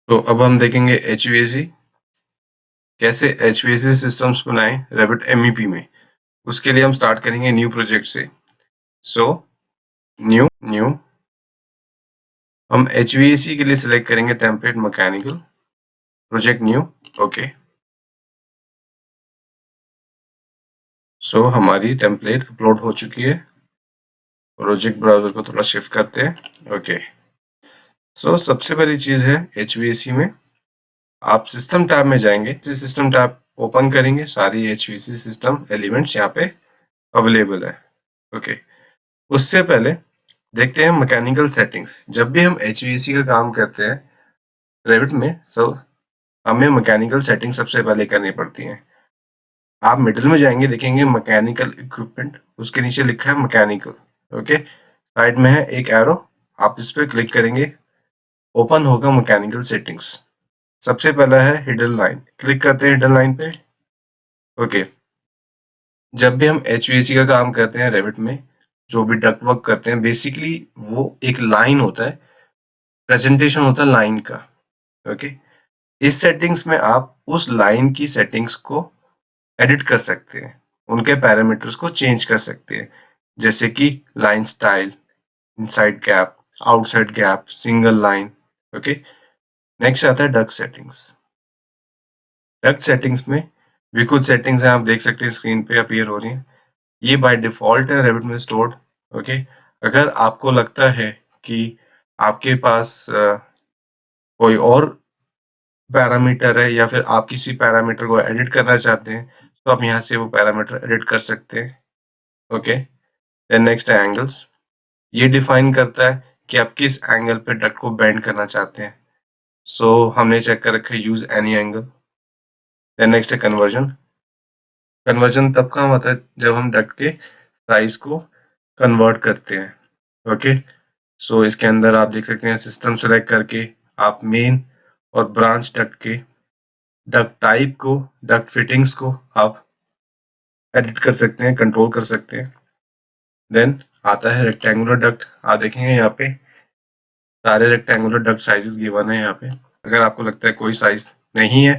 तो अब हम देखेंगे एचवीएसी कैसे एचवीएसी सिस्टम्स बनाएं रैबिट एमईपी में। उसके लिए हम स्टार्ट करेंगे न्यू प्रोजेक्ट से। सो न्यू हम एचवीएसी के लिए सिलेक्ट करेंगे template mechanical project new. Okay, so हमारी टेम्पलेट अपलोड हो चुकी है। प्रोजेक्ट ब्राउजर को थोड़ा शिफ्ट करते हैं। ओके, सो सबसे पहली चीज है एचवीएसी में आप सिस्टम टैब में जाएंगे। सिस्टम टैब ओपन करेंगे, सारी एचवीएसी सिस्टम एलिमेंट्स यहाँ पे अवेलेबल है। ओके, उससे पहले देखते हैं मैकेनिकल सेटिंग्स। जब भी हम एचवीएसी का काम करते हैं रेविट में, हमें मैकेनिकल सेटिंग सबसे पहले करनी पड़ती हैं। आप मिडिल में जाएंगे, देखेंगे मैकेनिकल इक्विपमेंट, उसके नीचे लिखा है मैकेनिकल। ओके, साइड में है एक एरो, आप इस पर क्लिक करेंगे, ओपन होगा मैकेनिकल सेटिंग्स। सबसे पहला है हिडन लाइन, क्लिक करते हैं हिडन लाइन पे। ओके, जब भी हम एचवीएसी का काम करते हैं रेविट में, जो भी डक्ट वर्क करते हैं, बेसिकली वो एक लाइन होता है, प्रेजेंटेशन होता है लाइन का। ओके, इस सेटिंग्स में आप उस लाइन की सेटिंग्स को एडिट कर सकते हैं, उनके पैरामीटर्स को चेंज कर सकते हैं, जैसे कि line style, inside gap, outside gap, single line. Okay, next आता है डक्ट सेटिंग्स। डक्ट सेटिंग्स में भी कुछ सेटिंग्स हैं, आप देख सकते हैं स्क्रीन पे अपीयर हो रही हैं। ये बाय डिफॉल्ट है रेविट में स्टोर्ड। ओके, अगर आपको लगता है कि आपके पास कोई और पैरामीटर है या फिर आप किसी पैरामीटर को एडिट करना चाहते हैं, तो आप यहाँ से वो पैरामीटर एडिट कर सकते हैं। ओके, देन नेक्स्ट है एंगल्स। ये डिफाइन करता है कि आप किस एंगल पे डक्ट को बेंड करना चाहते हैं। हमने चेक कर रखा है use any angle. Then next है कन्वर्जन। कन्वर्जन तब काम आता है जब हम डक्ट के साइज को कन्वर्ट करते हैं। ओके, इसके अंदर आप देख सकते हैं सिस्टम सेलेक्ट करके आप मेन और ब्रांच डक्ट के डक्ट टाइप को, डक्ट फिटिंग्स को आप एडिट कर सकते हैं, कंट्रोल कर सकते हैं। देन आता है रेक्टेंगुलर डक्ट। आप देखेंगे यहाँ पे सारे रेक्टेंगुलर डक्ट साइजेस गिवन है यहाँ पे। अगर आपको लगता है कोई साइज नहीं है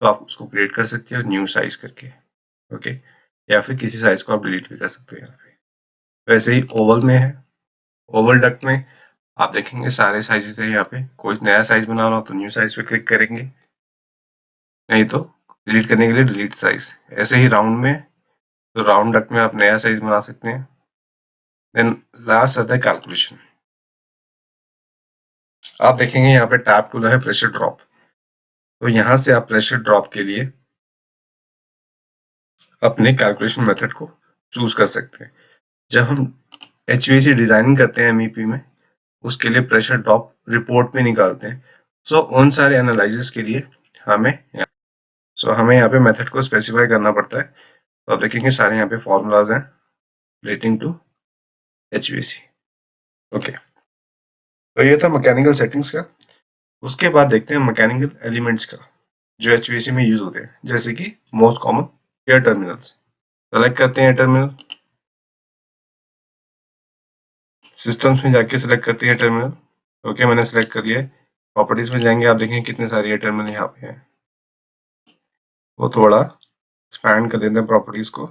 तो आप उसको क्रिएट कर सकते हो न्यू साइज करके। ओके, या फिर किसी साइज को आप डिलीट भी कर सकते हो यहाँ पे। वैसे ही ओवल में है, ओवल डक्ट में आप देखेंगे सारे साइजेस है यहाँ पे। कोई नया साइज बनाना हो तो न्यू साइज पे क्लिक करेंगे, नहीं तो डिलीट करने के लिए डिलीट साइज। ऐसे ही राउंड में, तो राउंड डक्ट में आप नया साइज बना सकते हैं। देन लास्ट आता है कैलकुलेशन। आप देखेंगे यहाँ पे टैब खुला है प्रेशर ड्रॉप, तो यहाँ से आप प्रेशर ड्रॉप के लिए अपने कैलकुलेशन मेथड को चूज कर सकते हैं। जब हम एचवीएसी डिजाइनिंग करते हैं एमईपी में, उसके लिए प्रेशर ड्रॉप रिपोर्ट में निकालते हैं। उन सारे एनालिसिस के लिए हमें यहाँ पे मेथड को स्पेसिफाई करना पड़ता है। तो आप देखेंगे सारे यहाँ पे फॉर्मूलाज हैं रिलेटिंग टू एचवीएसी। ओके, तो ये था मैकेनिकल सेटिंग्स का। उसके बाद देखते हैं मैकेनिकल एलिमेंट्स का जो एचवीएसी में यूज होते हैं, जैसे कि most common air terminals. Select करते हैं एयर टर्मिनल, सिस्टम्स में जाके सिलेक्ट करते हैं टर्मिनल। ओके, मैंने सेलेक्ट कर लिया है। प्रॉपर्टीज में जाएंगे, आप देखेंगे कितने सारे एयर टर्मिनल यहाँ पे हैं। वो थोड़ा एक्सपैंड कर देते हैं प्रॉपर्टीज को।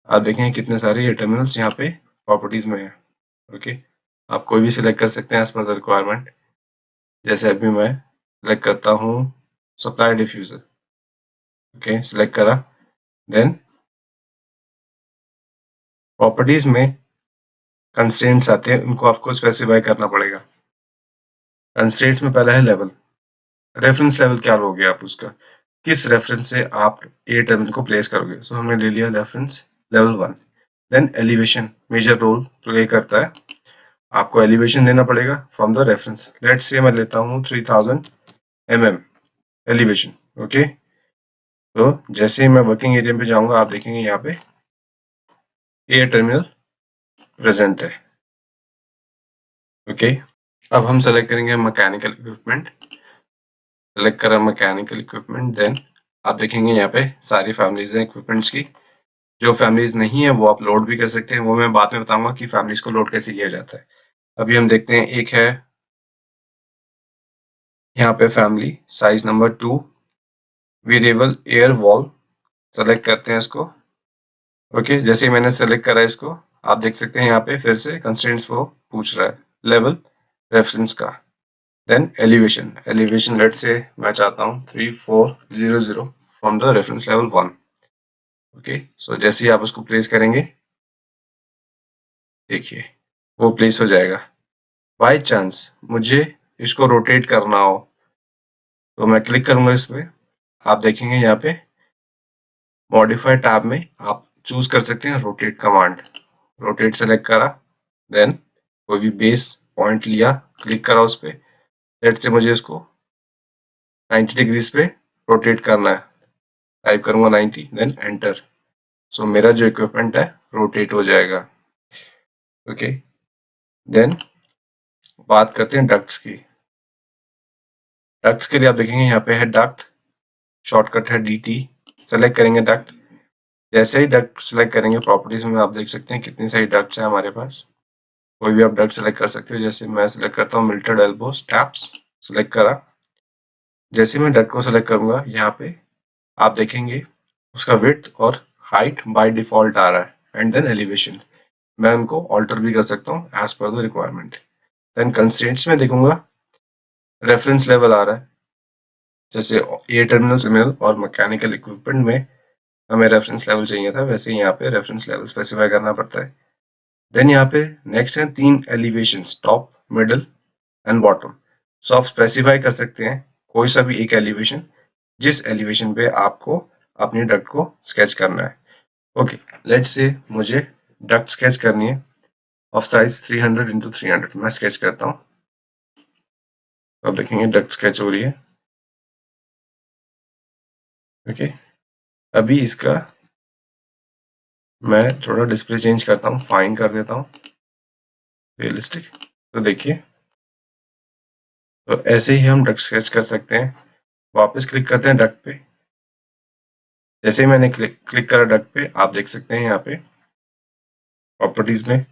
आप देखेंगे कितने सारे एयर टर्मिनल्स यहाँ पे प्रॉपर्टीज में है। ओके, आप कोई भी सिलेक्ट कर सकते हैं एज पर द रिक्वायरमेंट। जैसे अभी मैं सिलेक्ट करता हूँ सप्लाई डिफ्यूजर। ओके, सिलेक्ट करा। देन प्रॉपर्टीज में कंस्ट्रेंट्स आते हैं, उनको आपको स्पेसिफाई करना पड़ेगा। कंस्ट्रेंट्स में पहला है लेवल। रेफरेंस लेवल क्या लोगे आप उसका, किस रेफरेंस से आप ए टर्मिनल को प्लेस करोगे। हमने ले लिया reference level 1। Then elevation major role play करता है, आपको एलिवेशन देना पड़ेगा from the reference. Let's say मैं लेता हूँ 3000 mm एलिवेशन। ओके, तो जैसे ही मैं वर्किंग एरिया पे जाऊंगा, आप देखेंगे यहाँ पे ए टर्मिनल प्रेजेंट है। ओके, अब हम सेलेक्ट करेंगे मैकेनिकल इक्विपमेंट। सेलेक्ट करा मैकेनिकल इक्विपमेंट। देन आप देखेंगे यहाँ पे सारी फैमिलीज हैं इक्विपमेंट्स की। जो फैमिलीज नहीं है वो आप लोड भी कर सकते हैं, वो मैं बाद में बताऊंगा कि फैमिलीज को लोड कैसे किया जाता है। अभी हम देखते हैं, एक है यहाँ पे family size number 2 variable air wall select करते हैं इसको। ओके, जैसे ही मैंने सेलेक्ट करा इसको, आप देख सकते हैं यहाँ पे फिर से कंस्ट्रेंट्स वो पूछ रहा है लेवल रेफरेंस का। देन एलिवेशन लेट से मैं चाहता हूँ 3400 from the reference level 1। Okay, so जैसे ही आप उसको प्लेस करेंगे, देखिए वो प्लेस हो जाएगा। बाय चांस मुझे इसको रोटेट करना हो तो मैं क्लिक करूंगा इस पे, आप देखेंगे यहाँ पे मॉडिफाई टैब में आप चूज कर सकते हैं रोटेट कमांड। रोटेट सेलेक्ट करा, देन कोई भी बेस पॉइंट लिया, क्लिक करा उस पे, लेट से मुझे इसको 90 डिग्रीज पे रोटेट करना है, टाइप करूंगा 90, देन एंटर। सो मेरा जो इक्विपमेंट है रोटेट हो जाएगा। ओके, देन बात करते हैं डक्ट्स की। डक्ट्स के लिए आप देखेंगे यहाँ पे है डक्ट, शॉर्टकट है DT। सेलेक्ट करेंगे डक्ट, जैसे ही डक्ट सेलेक्ट करेंगे प्रॉपर्टीज में आप देख सकते हैं कितनी सारी डक्ट्स हैं हमारे पास। कोई भी आप डक्ट सेलेक्ट कर सकते हो, जैसे मैं सेलेक्ट करता हूँ मिल्टेड एल्बो टैप्स, सेलेक्ट करा। जैसे मैं डक्ट को सेलेक्ट करूंगा यहाँ पे आप देखेंगे उसका विड्थ और हाइट बाय डिफॉल्ट आ रहा है, एंड देन एलिवेशन मैं उनको ऑल्टर भी कर सकता हूँ as per the requirement. Then constraints में देखूंगा रेफरेंस लेवल आ रहा है, जैसे ए टर्मिनल और मैकेनिकल इक्विपमेंट में हमें रेफरेंस लेवल चाहिए था, वैसे ही यहाँ पे रेफरेंस लेवल स्पेसिफाई करना पड़ता है। देन यहाँ पे नेक्स्ट है 3 elevations, top, middle and bottom. So आप स्पेसिफाई कर सकते हैं कोई सा भी एक एलिवेशन, जिस एलिवेशन पे आपको अपनी डक्ट को स्केच करना है। ओके, लेट्स से मुझे डक्ट स्केच करनी है ऑफ साइज 300 इंटू 300। मैं स्केच करता हूँ, तो आप देखेंगे डक्ट स्केच हो रही है। ओके, अभी इसका मैं थोड़ा डिस्प्ले चेंज करता हूँ, फाइन कर देता हूँ रियलिस्टिक। तो देखिए, तो ऐसे ही हम डक्ट स्केच कर सकते हैं। वापस क्लिक करते हैं डक्ट पे, जैसे ही मैंने क्लिक करा डक्ट पे, आप देख सकते हैं यहाँ पे प्रॉपर्टीज में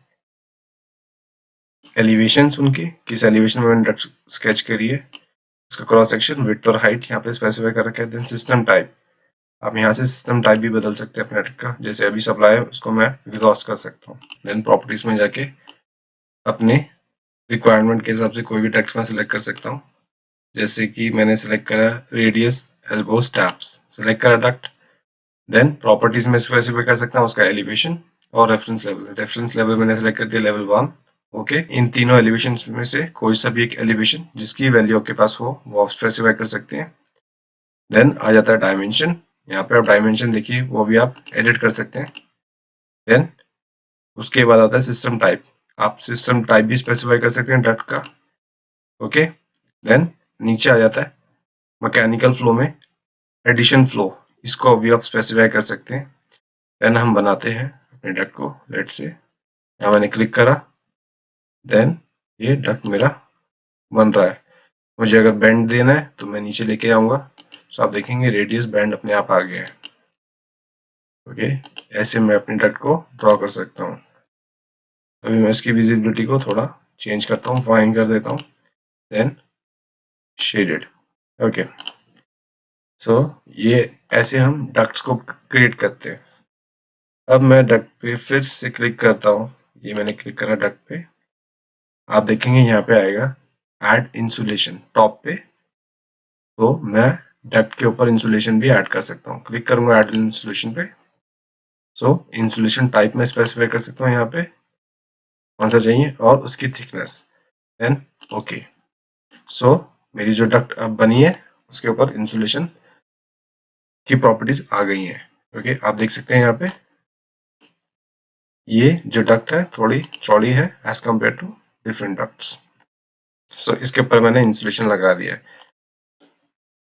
एलिवेशंस उनके, किस एलिवेशन में मैंने डक्ट स्केच करी है, उसका क्रॉस सेक्शन, विड्थ और हाइट यहाँ पे स्पेसिफाई कर रखा है। देन सिस्टम टाइप, आप यहाँ से सिस्टम टाइप भी बदल सकते हैं अपने डक्ट का, जैसे अभी सप्लाई है उसको मैं एग्जॉस्ट कर सकता हूँ। देन प्रॉपर्टीज में जाके अपने रिक्वायरमेंट के हिसाब से कोई भी डक्ट में सिलेक्ट कर सकता हूँ, जैसे कि मैंने सिलेक्ट करा रेडियस एल्बोस टैप्स, सिलेक्ट करा डक्ट। देन प्रॉपर्टीज में स्पेसिफाई कर सकता हूँ उसका एलिवेशन और रेफरेंस लेवल। रेफरेंस लेवल मैंने सेलेक्ट कर दिया लेवल 1। ओके, इन तीनों एलिवेशन में से कोई सा भी एक एलिवेशन जिसकी वैल्यू आपके पास हो वो आप स्पेसिफाई कर सकते हैं। देन आ जाता है डायमेंशन, यहाँ पे आप डायमेंशन देखिए वो भी आप एडिट कर सकते हैं। देन उसके बाद आता है सिस्टम टाइप, आप सिस्टम टाइप भी स्पेसिफाई कर सकते हैं डक्ट का। ओके, देन नीचे आ जाता है मैकेनिकल फ्लो में एडिशन फ्लो, इसको भी आप स्पेसिफाई कर सकते हैं। देन हम बनाते हैं अपने डक्ट को, लेट से यहाँ मैंने क्लिक करा, देन ये डक्ट मेरा बन रहा है। मुझे अगर बैंड देना है तो मैं नीचे लेके आऊंगा, तो आप देखेंगे रेडियस बैंड अपने आप आ गया है। ओके, ऐसे मैं अपने डक्ट को ड्रॉ कर सकता हूँ। अभी मैं इसकी विजिबिलिटी को थोड़ा चेंज करता हूँ, फाइन कर देता हूँ, देन शेडेड। ओके, सो ये ऐसे हम डक्ट्स को क्रिएट करते हैं। अब मैं डक्ट पे फिर से क्लिक करता हूँ, ये मैंने क्लिक करा डक्ट पे, आप देखेंगे यहाँ पे आएगा ऐड इंसुलेशन टॉप पे, तो मैं डक्ट के ऊपर इंसुलेशन भी ऐड कर सकता हूँ। क्लिक करूंगा ऐड इंसुलेशन पे, सो इंसुलेशन टाइप में स्पेसिफाई कर सकता हूँ यहाँ पे कौन सा चाहिए और उसकी थिकनेस, देन ओके। सो मेरी जो डक्ट अब बनी है उसके ऊपर इंसुलेशन की प्रॉपर्टीज आ गई हैं। ओके, आप देख सकते हैं यहाँ पे ये जो डक्ट है थोड़ी चौड़ी है as compare to different ducts. So इसके ऊपर मैंने इंसुलेशन लगा दिया है।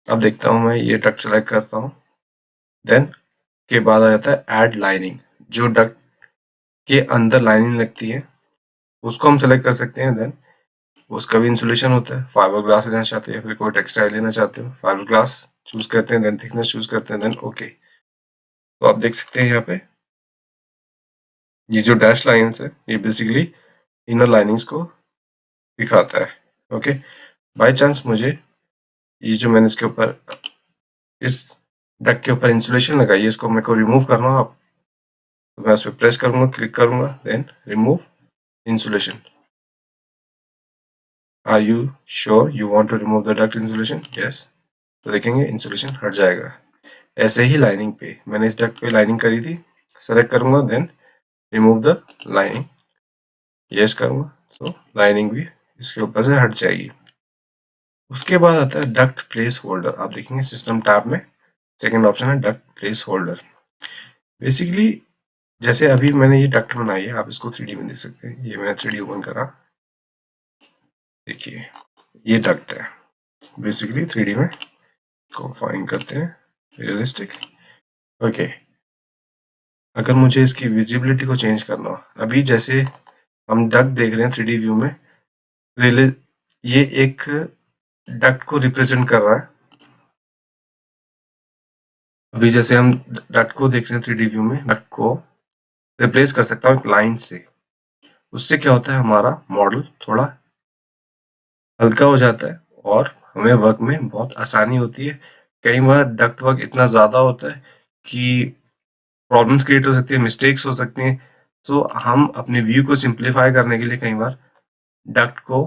अब देखता हूँ मैं ये डक्ट सेलेक्ट करता हूँ, देन के बाद आ जाता है ऐड लाइनिंग। जो डक्ट के अंदर लाइनिंग लगती है उसको हम सेलेक्ट कर सकते हैं। देन उसका भी इंसुलेशन होता है, फाइबर ग्लास लेना चाहते हैं फिर कोई टेक्सटाइल लेना चाहते हो, फाइबर ग्लास चूज करते हैं, देन थिकनेस चूज करते हैं, देन ओके। तो आप देख सकते हैं यहाँ पे ये जो डैश लाइंस है ये बेसिकली इनर लाइनिंग्स को दिखाता है। ओके, बाय चांस मुझे ये जो मैंने इसके ऊपर इस डक के ऊपर इंसुलेशन लगाई है, इसको मेरे को रिमूव करना हो, आप तो मैं उस पर प्रेस करूंगा, क्लिक करूंगा, then remove insulation. Are you sure you want to remove the duct insulation? Yes. तो देखेंगे इंसुलेशन हट जाएगा। ऐसे ही लाइनिंग पे मैंने इस डक्ट पे लाइनिंग करी थी, सेलेक्ट करूंगा, then remove the lining, yes करूंगा, तो लाइनिंग भी इसके ऊपर से हट जाएगी। उसके बाद आता है डक्ट प्लेस होल्डर। आप देखेंगे सिस्टम टैब में सेकंड ऑप्शन है डक्ट प्लेस होल्डर। बेसिकली जैसे अभी मैंने ये डक्ट बनाई है, आप इसको 3D में देख सकते हैं। ये मैंने 3D ओपन करा, देखिए ये डक्ट है। बेसिकली 3D में को फाइन करते हैं रियलिस्टिक। ओके, अगर मुझे इसकी विजिबिलिटी को चेंज करना हो, अभी जैसे हम डक्ट देख रहे हैं 3D व्यू में, ये एक डक्ट को रिप्रेजेंट कर रहा है। अभी जैसे हम डक्ट को देख रहे हैं 3D व्यू में, डक्ट को रिप्लेस कर सकता हूँ एक लाइन से। उससे क्या होता है, हमारा मॉडल थोड़ा हल्का हो जाता है और हमें वर्क में बहुत आसानी होती है। कई बार डक्ट वर्क इतना ज़्यादा होता है कि प्रॉब्लम्स क्रिएट हो सकती है, मिस्टेक्स हो सकती हैं। तो हम अपने व्यू को सिंप्लीफाई करने के लिए कई बार डक्ट को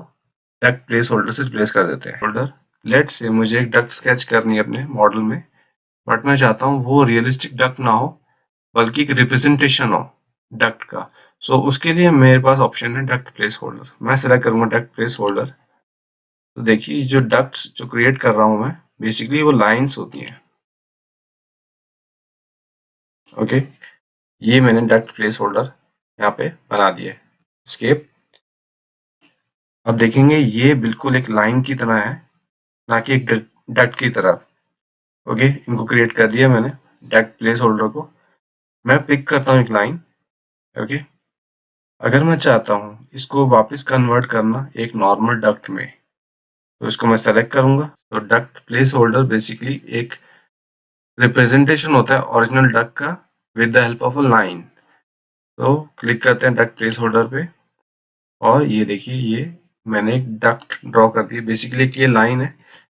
डक्ट प्लेस होल्डर से रिप्लेस कर देते हैं। होल्डर, लेट्स से मुझे एक डक्ट स्केच करनी है अपने मॉडल में, बट मैं चाहता हूँ वो रियलिस्टिक डक्ट ना हो, बल्कि एक रिप्रेजेंटेशन हो डक्ट का। सो उसके लिए मेरे पास ऑप्शन है डक्ट प्लेस होल्डर। मैं सेलेक्ट करूंगा डक्ट प्लेस होल्डर। तो देखिए जो डक्ट्स जो क्रिएट कर रहा हूं मैं, बेसिकली वो लाइंस होती हैं। ओके, ये मैंने डक्ट प्लेस होल्डर यहाँ पे बना दिया है। एस्केप। अब देखेंगे ये बिल्कुल एक लाइन की तरह है, ना कि एक डक्ट की तरह। ओके, इनको क्रिएट कर दिया मैंने डक्ट प्लेस होल्डर को। मैं पिक करता हूँ एक लाइन। ओके, अगर मैं चाहता हूँ इसको वापस कन्वर्ट करना एक नॉर्मल डक्ट में, तो इसको मैं सेलेक्ट करूंगा। तो डक्ट प्लेस होल्डर बेसिकली एक रिप्रेजेंटेशन होता है ओरिजिनल डक्ट का with the help of a line. तो क्लिक करते हैं डक्ट प्लेस होल्डर पे, और ये देखिए ये मैंने एक डक्ट ड्रॉ कर दी। बेसिकली ये लाइन है,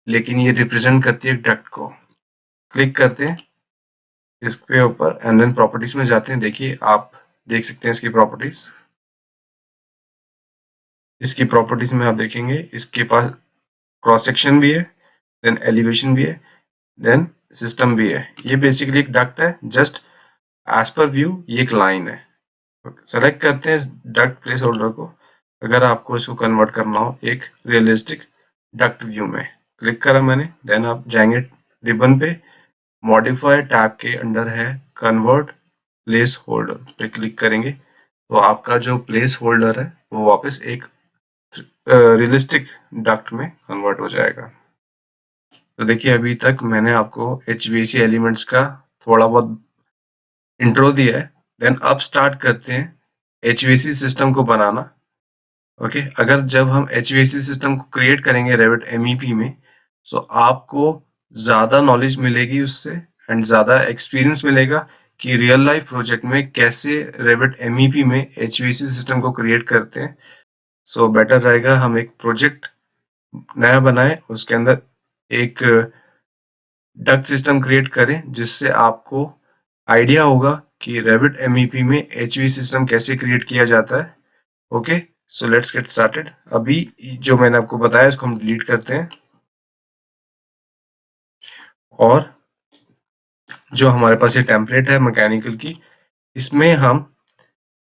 लेकिन ये रिप्रेजेंट करती है डक्ट को। क्लिक करते हैं इसके ऊपर एंड देन प्रॉपर्टीज में जाते हैं। देखिए आप देख सकते हैं इसकी प्रॉपर्टीज। इसकी प्रॉपर्टीज में आप देखेंगे इसके पास क्रॉस सेक्शन भी है, देन एलिवेशन भी है, देन सिस्टम भी है। ये बेसिकली एक डक्ट है, जस्ट एज पर व्यू ये एक लाइन है। सेलेक्ट करते हैं डक्ट प्लेस होल्डर को, अगर आपको इसको कन्वर्ट करना हो एक रियलिस्टिक डक्ट व्यू में। क्लिक करा मैंने, देन आप जाएंगे रिबन पे, मॉडिफाई टैब के अंडर है कन्वर्ट प्लेस होल्डर पे क्लिक करेंगे, तो आपका जो प्लेस होल्डर है वो वापस एक रियलिस्टिक डक्ट में कन्वर्ट हो जाएगा। तो देखिए अभी तक मैंने आपको HVAC एलिमेंट्स का थोड़ा बहुत इंट्रो दिया है। देन अब स्टार्ट करते हैं HVAC सिस्टम को बनाना। ओके, अगर जब हम HVAC सिस्टम को क्रिएट करेंगे रेविट MEP में, तो आपको ज़्यादा नॉलेज मिलेगी उससे एंड ज़्यादा एक्सपीरियंस मिलेगा कि रियल लाइफ प्रोजेक्ट में कैसे रेविट MEP में HVAC सिस्टम को क्रिएट करते हैं। सो बेटर रहेगा हम एक प्रोजेक्ट नया बनाएं, उसके अंदर एक डक्ट सिस्टम क्रिएट करें, जिससे आपको आइडिया होगा कि रेविट MEP में HV सिस्टम कैसे क्रिएट किया जाता है। Okay, so let's get started. अभी जो मैंने आपको बताया इसको हम डिलीट करते हैं, और जो हमारे पास ये टेम्पलेट है मैकेनिकल की, इसमें हम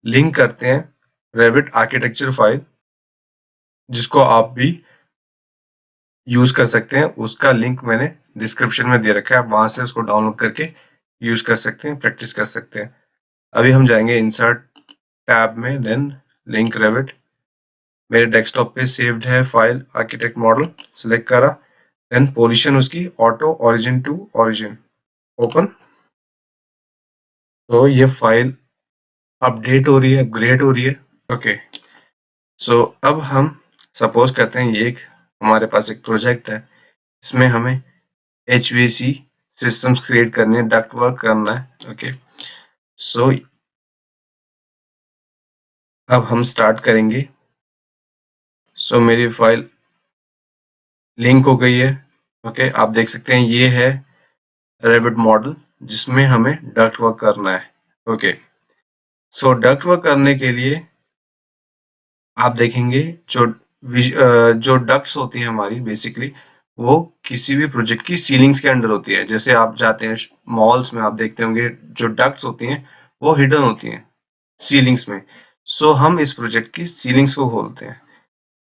लिंक करते हैं रेविट आर्किटेक्चर फाइल, जिसको आप भी यूज कर सकते हैं। उसका लिंक मैंने डिस्क्रिप्शन में दे रखा है, आप वहां से उसको डाउनलोड करके यूज कर सकते हैं, प्रैक्टिस कर सकते हैं। अभी हम जाएंगे इंसर्ट टैब में, देन लिंक रेविट। मेरे डेस्कटॉप पे सेव्ड है फाइल आर्किटेक्ट मॉडल, सिलेक्ट करा, देन पोजीशन उसकी auto origin to origin, open. तो ये फाइल अपडेट हो रही है, अपग्रेड हो रही है। ओके, सो अब हम सपोज करते हैं ये एक हमारे पास एक प्रोजेक्ट है, इसमें हमें HVAC सिस्टम्स क्रिएट करने हैं, डक्ट वर्क करना है। ओके, सो अब हम स्टार्ट करेंगे। सो मेरी फाइल लिंक हो गई है, ओके, आप देख सकते हैं ये है रेविट मॉडल जिसमें हमें डक्ट वर्क करना है। ओके, सो डक्ट वर्क करने के लिए आप देखेंगे जो डक्ट्स होती हैं हमारी बेसिकली वो किसी भी प्रोजेक्ट की सीलिंग्स के अंडर होती है। जैसे आप जाते हैं मॉल्स में, आप देखते होंगे जो डक्ट्स होती हैं वो हिडन होती हैं सीलिंग्स में। सो हम इस प्रोजेक्ट की सीलिंग्स को खोलते हैं।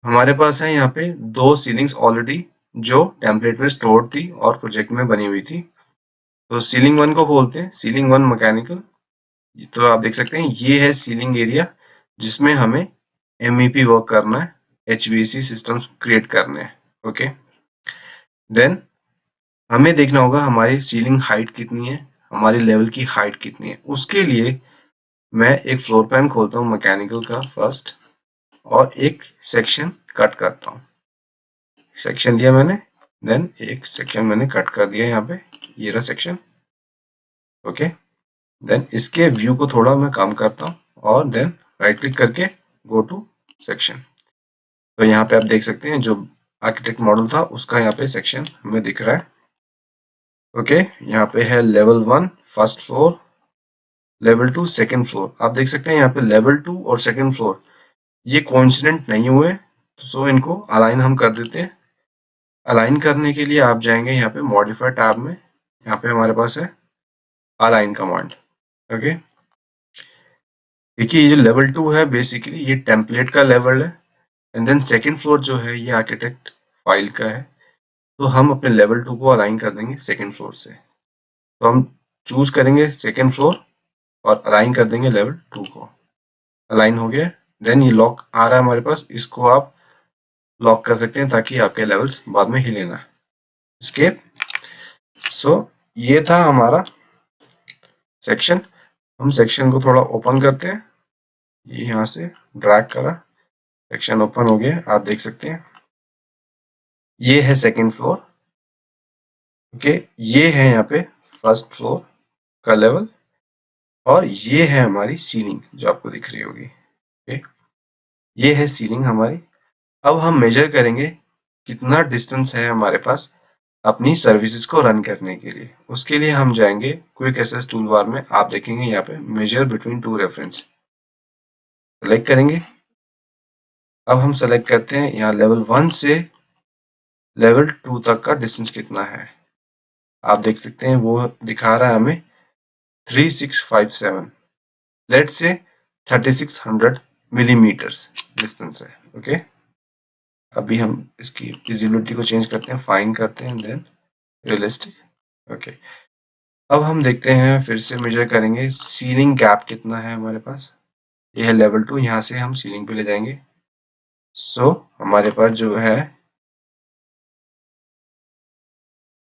हमारे पास है यहाँ पे 2 सीलिंग्स ऑलरेडी जो टेम्पलेट में स्टोर थी और प्रोजेक्ट में बनी हुई थी। तो सीलिंग 1 को खोलते हैं, सीलिंग 1 मैकेनिकल। तो आप देख सकते हैं ये है सीलिंग एरिया जिसमें हमें MEP वर्क करना है, HVAC सिस्टम्स क्रिएट करने हैं। ओके, देन हमें देखना होगा हमारी सीलिंग हाइट कितनी है, हमारी लेवल की हाइट कितनी है। उसके लिए मैं एक फ्लोर प्लान खोलता हूँ मैकेनिकल का फर्स्ट और एक सेक्शन कट करता हूँ। सेक्शन लिया मैंने, देन एक सेक्शन मैंने कट कर दिया यहाँ पे, ये रहा सेक्शन। ओके, देन इसके व्यू को थोड़ा मैं कम करता हूँ और देन राइट क्लिक करके गो टू सेक्शन। तो यहाँ पे आप देख सकते हैं जो आर्किटेक्ट मॉडल था उसका यहाँ पे सेक्शन हमें दिख रहा है। ओके, यहाँ पे है level 1 first floor, level 2 second floor. आप देख सकते हैं यहाँ पे लेवल 2 और सेकंड फ्लोर ये कोइंसिडेंट नहीं हुए, सो इनको अलाइन हम कर देते हैं। अलाइन करने के लिए आप जाएंगे यहाँ पे मॉडिफाई टैब में, यहाँ पे हमारे पास है अलाइन कमांड। ओके, देखिए ये जो लेवल 2 है बेसिकली ये टेम्पलेट का लेवल है, एंड देन सेकंड फ्लोर जो है ये आर्किटेक्ट फाइल का है। तो हम अपने लेवल 2 को अलाइन कर देंगे सेकंड फ्लोर से। तो हम चूज करेंगे सेकंड फ्लोर और अलाइन कर देंगे लेवल 2 को। अलाइन हो गया, देन ये लॉक आ रहा है हमारे पास, इसको आप लॉक कर सकते हैं ताकि आपके लेवल्स बाद में हिले ना। एस्केप। सो ये था हमारा सेक्शन। हम सेक्शन को थोड़ा ओपन करते हैं, ये यहाँ से ड्रैग करा, सेक्शन ओपन हो गया। आप देख सकते हैं ये है सेकंड फ्लोर। ओके, ये है यहाँ पे फर्स्ट फ्लोर का लेवल और ये है हमारी सीलिंग जो आपको दिख रही होगी। ओके, ये है सीलिंग हमारी। अब हम मेजर करेंगे कितना डिस्टेंस है हमारे पास अपनी सर्विसेज को रन करने के लिए। उसके लिए हम जाएंगे क्विक एक्सेस टूल बार में, आप देखेंगे यहाँ पे measure between two reference select करेंगे। अब हम सेलेक्ट करते हैं यहाँ लेवल 1 से लेवल 2 तक का डिस्टेंस कितना है। आप देख सकते हैं वो दिखा रहा है हमें 3657, लेट्स से 3600 मिलीमीटर्स डिस्टेंस है। ओके, अभी हम इसकी विजिबिलिटी को चेंज करते हैं, फाइन करते हैं, देन रियलिस्टिक। ओके, अब हम देखते हैं फिर से मेजर करेंगे सीलिंग गैप कितना है हमारे पास। ये है लेवल 2, यहाँ से हम सीलिंग पे ले जाएंगे। सो हमारे पास जो है,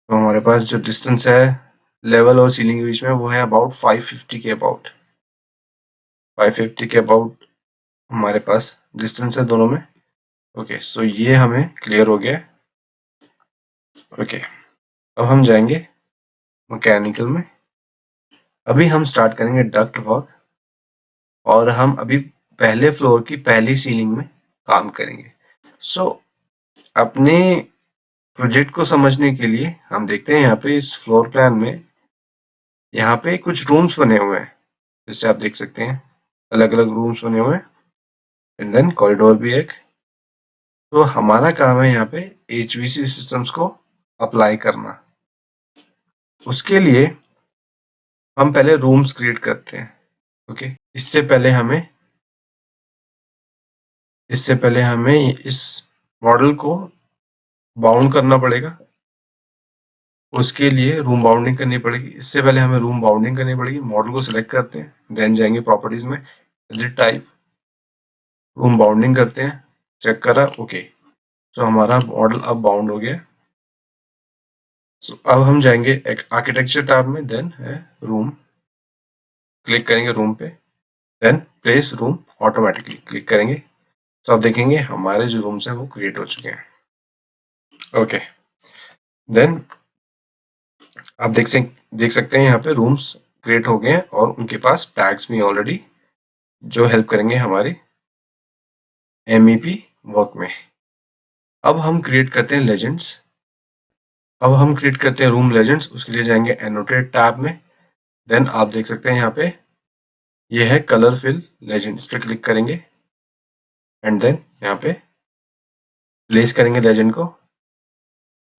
तो हमारे पास जो डिस्टेंस है लेवल और सीलिंग के बीच में वो है अबाउट 550 के अबाउट। 550 के अबाउट हमारे पास डिस्टेंस है दोनों में। ओके, सो ये हमें क्लियर हो गया। ओके, अब हम जाएंगे मैकेनिकल में। अभी हम स्टार्ट करेंगे डक्ट वर्क और हम अभी पहले फ्लोर की पहली सीलिंग में काम करेंगे। सो अपने प्रोजेक्ट को समझने के लिए हम देखते हैं यहाँ पे इस फ्लोर प्लान में यहाँ पे कुछ रूम्स बने हुए हैं, जैसे आप देख सकते हैं अलग अलग रूम्स बने हुए हैं, एंड देन कॉरिडोर भी एक। तो हमारा काम है यहाँ पे HVAC सिस्टम्स को अप्लाई करना। उसके लिए हम पहले रूम्स क्रिएट करते हैं। ओके, इससे पहले हमें इस मॉडल को बाउंड करना पड़ेगा। उसके लिए रूम बाउंडिंग करनी पड़ेगी। इससे पहले हमें रूम बाउंडिंग करनी पड़ेगी। मॉडल को सिलेक्ट करते हैं, देन जाएंगे प्रॉपर्टीज में, एडिट टाइप, रूम बाउंडिंग करते हैं, चेक करा, ओके। तो हमारा मॉडल अब बाउंड हो गया। सो अब हम जाएंगे एक आर्किटेक्चर टैब में, देन है रूम, क्लिक करेंगे रूम पे, then place room automatically click करेंगे। तो आप देखेंगे हमारे जो रूम्स हैं वो क्रिएट हो चुके हैं। ओके, देन आप देख सकते हैं यहाँ पे रूम्स क्रिएट हो गए हैं और उनके पास टैग्स भी ऑलरेडी जो हेल्प करेंगे हमारी MEP वर्क में। अब हम क्रिएट करते हैं लेजेंड्स। अब हम क्रिएट करते हैं रूम लेजेंड्स, उसके लिए जाएंगे एनोटेट टैब में। देन आप देख सकते हैं यहाँ पे ये है कलर फिल लेजेंड, इस पर क्लिक करेंगे एंड देन यहाँ पे प्लेस करेंगे लेजेंड को,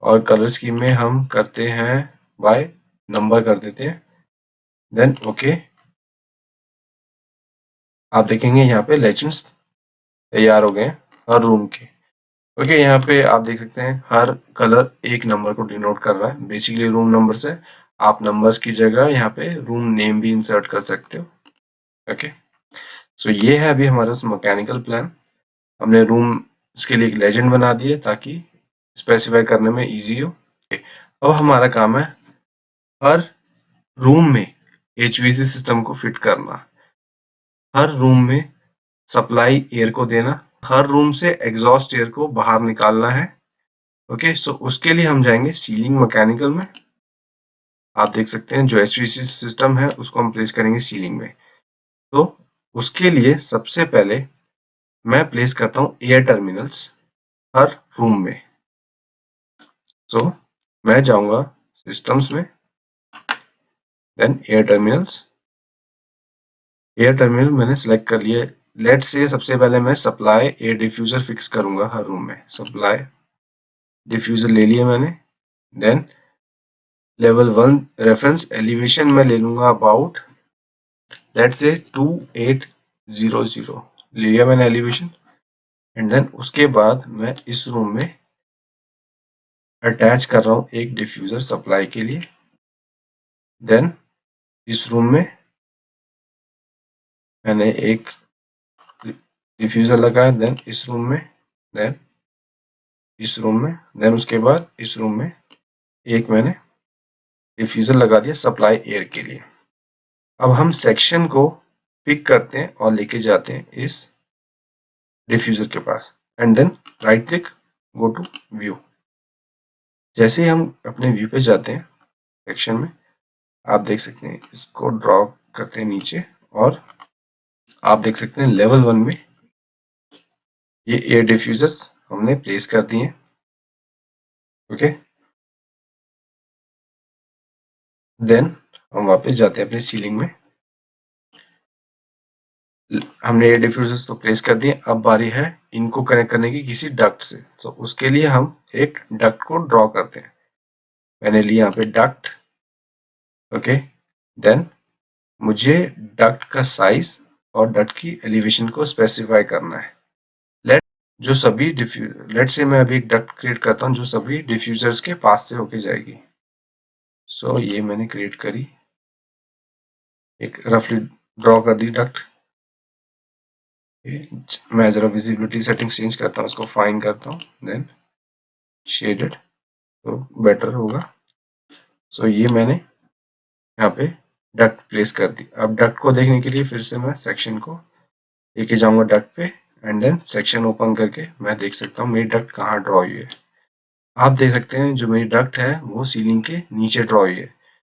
और कलर स्कीम में हम करते हैं बाय नंबर कर देते हैं। देन ओके, आप देखेंगे यहाँ पे लेजेंड्स तैयार हो गए हैं हर रूम के। ओके, यहाँ पे आप देख सकते हैं हर कलर एक नंबर को डिनोट कर रहा है। बेसिकली रूम नंबर से आप नंबर्स की जगह यहाँ पे रूम नेम भी इंसर्ट कर सकते हो। ओके, सो ये है अभी हमारा मैकेनिकल प्लान। हमने रूम के लिए एक लेजेंड बना दिया ताकि स्पेसिफाई करने में इजी हो। अब हमारा काम है हर रूम में एचवीएसी सिस्टम को फिट करना, हर रूम में सप्लाई एयर को देना, हर रूम से एग्जॉस्ट एयर को बाहर निकालना है। ओके, सो उसके लिए हम जाएंगे सीलिंग मैकेनिकल में। आप देख सकते हैं जो एचवीएसी सिस्टम है उसको हम प्लेस करेंगे सीलिंग में। तो उसके लिए सबसे पहले मैं प्लेस करता हूँ एयर टर्मिनल्स हर रूम में। सो मैं जाऊंगा सिस्टम्स में, then air terminals. Air terminal मैंने सेलेक्ट कर लिया। लेट से सबसे पहले मैं सप्लाई एयर डिफ्यूजर फिक्स करूंगा हर रूम में। सप्लाई डिफ्यूजर ले लिया मैंने। देन लेवल 1 रेफरेंस एलिवेशन में ले लूंगा अबाउट लेट से 2800 ले लिया मैंने एलिवेशन। एंड देन उसके बाद मैं इस रूम में अटैच कर रहा हूँ एक डिफ्यूजर सप्लाई के लिए। देन इस रूम में मैंने एक डिफ्यूजर लगाया। देन इस रूम में, देन इस रूम में, देन उसके बाद इस रूम में एक मैंने डिफ्यूजर लगा दिया सप्लाई एयर के लिए। अब हम सेक्शन को पिक करते हैं और लेके जाते हैं इस डिफ्यूजर के पास and then right click, go to view. जैसे ही हम अपने व्यू पे जाते हैं सेक्शन में, आप देख सकते हैं इसको ड्रॉ करते हैं नीचे, और आप देख सकते हैं लेवल 1 में ये एयर डिफ्यूजर्स हमने प्लेस कर दिए हैं। ओके, देन हम वापस जाते हैं अपनी सीलिंग में। हमने एयर डिफ्यूजर्स तो प्लेस कर दिए, अब बारी है इनको कनेक्ट करने की किसी डक्ट से। तो उसके लिए हम एक डक्ट को ड्रॉ करते हैं। मैंने लिया यहाँ पे डक्ट। ओके, देन मुझे डक्ट का साइज और डक्ट की एलिवेशन को स्पेसिफाई करना है। लेट जो सभी लेट से मैं अभी एक डक्ट क्रिएट करता हूँ जो सभी डिफ्यूजर्स के पास से होके जाएगी। सो ये मैंने क्रिएट करी, एक रफली ड्रॉ कर दी डक्ट। मैं जरा विजिबिलिटी सेटिंग चेंज करता हूँ, इसको फाइन करता हूँ, देन शेडेड तो बेटर होगा। सो ये मैंने यहाँ पे डक्ट प्लेस कर दी। अब डक्ट को देखने के लिए फिर से मैं सेक्शन को लेके जाऊंगा डक्ट पे एंड देन सेक्शन ओपन करके मैं देख सकता हूँ मेरी डक्ट कहाँ ड्रॉ हुई है। आप देख सकते हैं जो मेरी डक्ट है वो सीलिंग के नीचे ड्रॉ हुई है।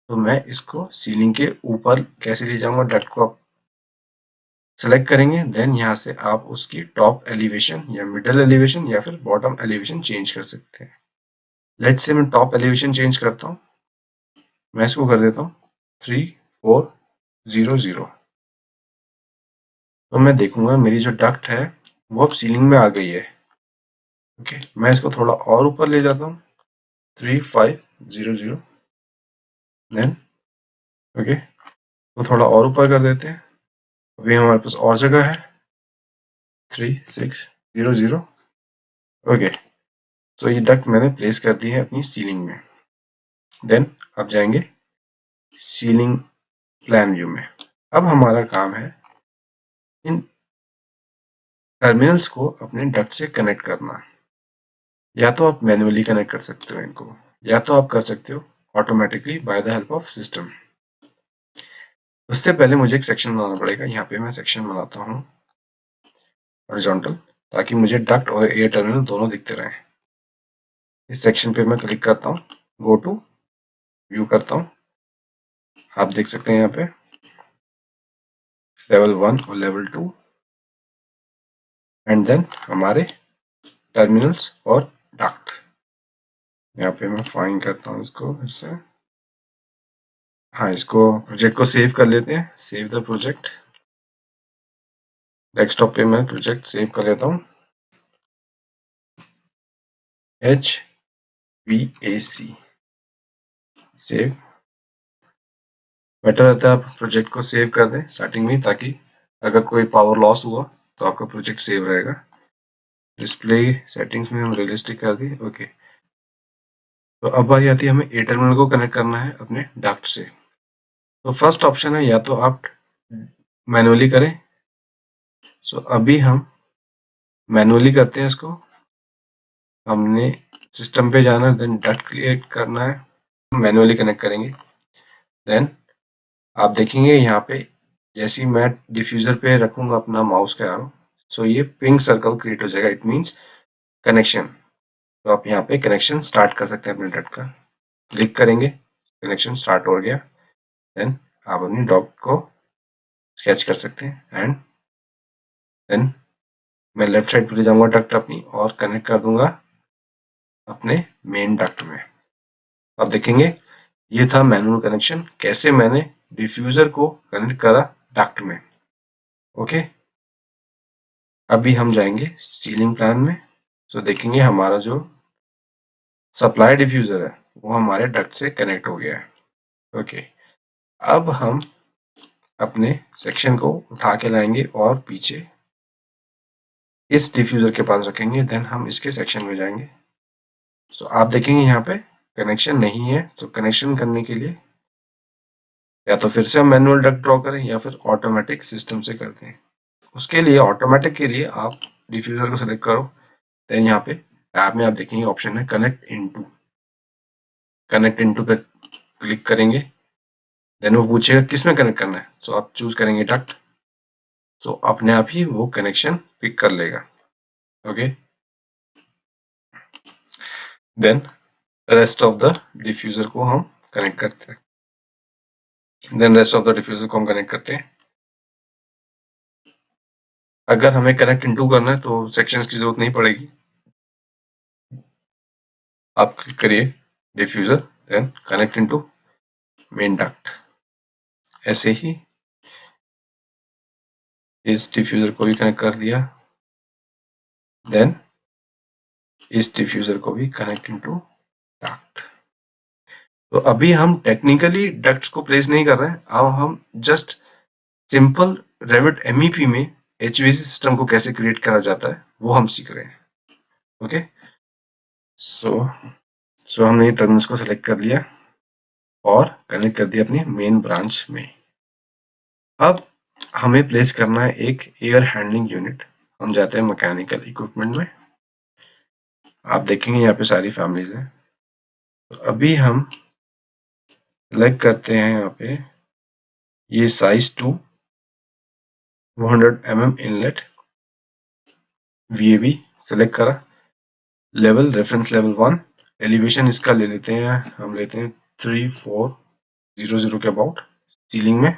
तो मैं इसको सीलिंग के ऊपर कैसे ले जाऊंगा, डक्ट को आप सेलेक्ट करेंगे, देन यहाँ से आप उसकी टॉप एलिवेशन या मिडल एलिवेशन या फिर बॉटम एलिवेशन चेंज कर सकते हैं। लेट्स से मैं टॉप एलिवेशन चेंज करता हूँ। मैं इसको कर देता हूँ 3400। तो मैं देखूंगा मेरी जो डक्ट है वो अब सीलिंग में आ गई है। ओके, मैं इसको थोड़ा और ऊपर ले जाता हूँ 3500। देन ओके, तो थोड़ा और ऊपर कर देते हैं। अभी हमारे पास और जगह है 3600। ओके, तो ये डक्ट मैंने प्लेस कर दी है अपनी सीलिंग में। देन अब जाएंगे सीलिंग प्लान व्यू में। अब हमारा काम है इन टर्मिनल्स को अपने डक्ट से कनेक्ट करना। या तो आप मैन्युअली कनेक्ट कर सकते हो इनको, या तो आप कर सकते हो automatically by the help of system. उससे पहले मुझे एक सेक्शन बनाना पड़ेगा। यहाँ पे मैं सेक्शन बनाता हूँ हॉरिजॉन्टल, ताकि मुझे डक्ट और एयर टर्मिनल दोनों दिखते रहें। इस सेक्शन पे मैं क्लिक करता हूँ, गो टू व्यू करता हूँ। आप देख सकते हैं यहाँ पे लेवल 1 और लेवल 2 एंड देन हमारे टर्मिनल्स और डक्ट। यहाँ पे मैं फाइन करता हूँ इसको फिर से। हाँ, इसको प्रोजेक्ट को सेव कर लेते हैं। Save the project. डेस्कटॉप पे मैं प्रोजेक्ट सेव कर लेता हूँ, HVAC। सेव। बेटर रहता है आप प्रोजेक्ट को सेव कर दें स्टार्टिंग में, ताकि अगर कोई पावर लॉस हुआ तो आपका प्रोजेक्ट सेव रहेगा। डिस्प्ले सेटिंग्स में हम रियलिस्टिक कर दी। ओके, तो अब बारी आती है हमें ए टर्मिनल को कनेक्ट करना है अपने डक्ट से। तो फर्स्ट ऑप्शन है या तो आप मैनुअली करें। सो अभी हम मैनुअली करते हैं इसको। हमने सिस्टम पे जाना है, देन डक्ट क्रिएट करना है, मैनुअली कनेक्ट करेंगे। देन आप देखेंगे यहाँ पे जैसे ही मैं डिफ्यूजर पे रखूंगा अपना माउस का एरो, सो ये पिंक सर्कल क्रिएट हो जाएगा, इट मींस कनेक्शन। तो आप यहाँ पे कनेक्शन स्टार्ट कर सकते हैं अपने डक्ट का। क्लिक करेंगे, कनेक्शन स्टार्ट हो गया। देन आप अपनी डॉट को स्केच कर सकते हैं एंड देन मैं लेफ्ट साइड पे ले जाऊंगा डक्ट अपनी और कनेक्ट कर दूंगा अपने मेन डक्ट में। आप देखेंगे ये था मैनुअल कनेक्शन, कैसे मैंने डिफ्यूजर को कनेक्ट करा डक्ट में। ओके, अभी हम जाएंगे सीलिंग प्लान में। तो देखेंगे हमारा जो सप्लाई डिफ्यूजर है वो हमारे डक्ट से कनेक्ट हो गया है। ओके, अब हम अपने सेक्शन को उठा के लाएंगे और पीछे इस डिफ्यूजर के पास रखेंगे। देन हम इसके सेक्शन में जाएंगे। सो आप देखेंगे यहाँ पे कनेक्शन नहीं है, तो कनेक्शन करने के लिए या तो फिर से हम मैनुअल डक्ट ड्रॉ करें या फिर ऑटोमेटिक सिस्टम से करते हैं। उसके लिए ऑटोमेटिक के लिए आप डिफ्यूजर को सिलेक्ट करो। देन यहाँ पे टैब में आप देखेंगे ऑप्शन है कनेक्ट इनटू। कनेक्ट इनटू पे क्लिक करेंगे। देन वो पूछेगा किस में कनेक्ट करना है, सो आप चूज करेंगे डक्ट। सो अपने आप ही वो कनेक्शन पिक कर लेगा। Okay, then rest of the diffuser को हम कनेक्ट करते हैं। Then rest of the diffuser को हम कनेक्ट करते हैं। अगर हमें कनेक्ट इनटू करना है तो सेक्शंस की जरूरत नहीं पड़ेगी। आप क्लिक करिए diffuser, then connect into main duct. ऐसे ही इस डिफ्यूजर को भी कनेक्ट कर दिया। देन इस डिफ्यूजर को भी कनेक्ट इनटू डक्ट। तो अभी हम टेक्निकली डक्ट्स को प्लेस नहीं कर रहे हैं, अब हम जस्ट सिंपल रेविट एमईपी में एचवीएसी सिस्टम को कैसे क्रिएट करा जाता है वो हम सीख रहे हैं। ओके, सो हमने ये टर्मिनल्स को सिलेक्ट कर लिया और कनेक्ट कर दिया अपनी मेन ब्रांच में। अब हमें प्लेस करना है एक एयर हैंडलिंग यूनिट। हम जाते हैं मैकेनिकल इक्विपमेंट में। आप देखेंगे यहाँ पे सारी फैमिलीज हैं। तो अभी हम सिलेक्ट करते हैं यहाँ पे ये size 2 200 mm inlet VAB select करा। Level reference level 1। एलिवेशन इसका ले लेते हैं, हम लेते हैं 3400 के अबाउट सीलिंग में।